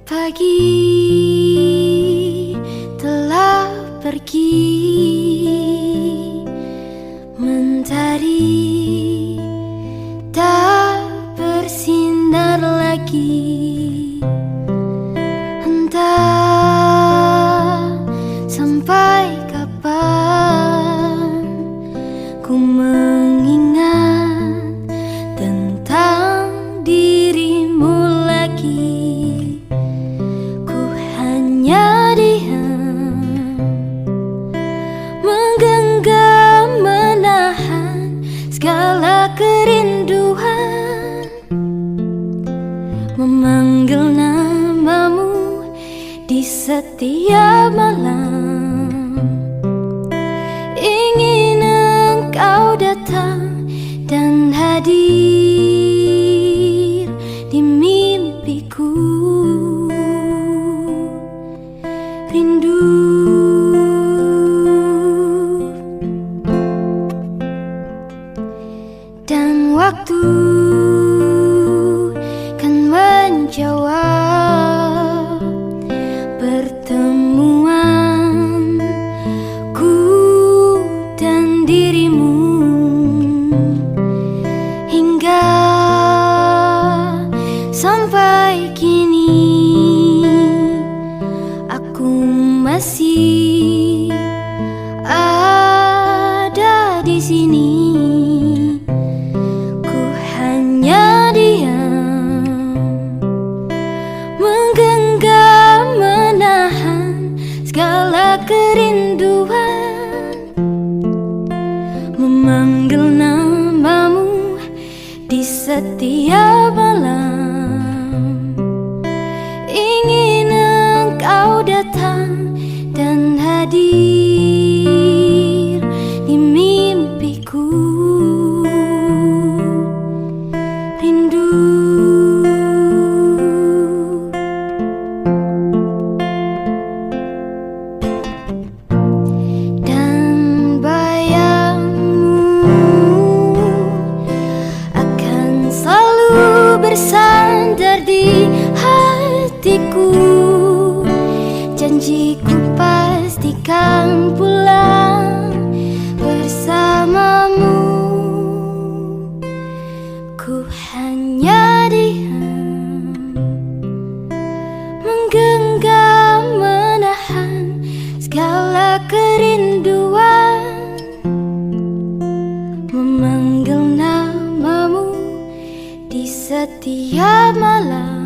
Pagi telah pergi, mentari tak bersinar lagi. Entah sampai kapan ku mengingat tentang dirimu lagi. Hanya diam, menggenggam, menahan segala kerinduan, memanggil namamu di setiap malam. Ingin engkau datang dan hadir di mimpiku. Rindu dan waktu kan menjawab pertemuanku dan dirimu. Hingga sampai kini masih ada di sini. Ku hanya diam, menggenggam, menahan segala kerinduan, memanggil namamu di setiap malam. Ingin engkau datang dan hadir di mimpiku. Rindu dan bayangmu akan selalu bersandar di hatiku. Janjiku pastikan pulang bersamamu. Ku hanya diam, menggenggam, menahan segala kerinduan, memanggil namamu di setiap malam.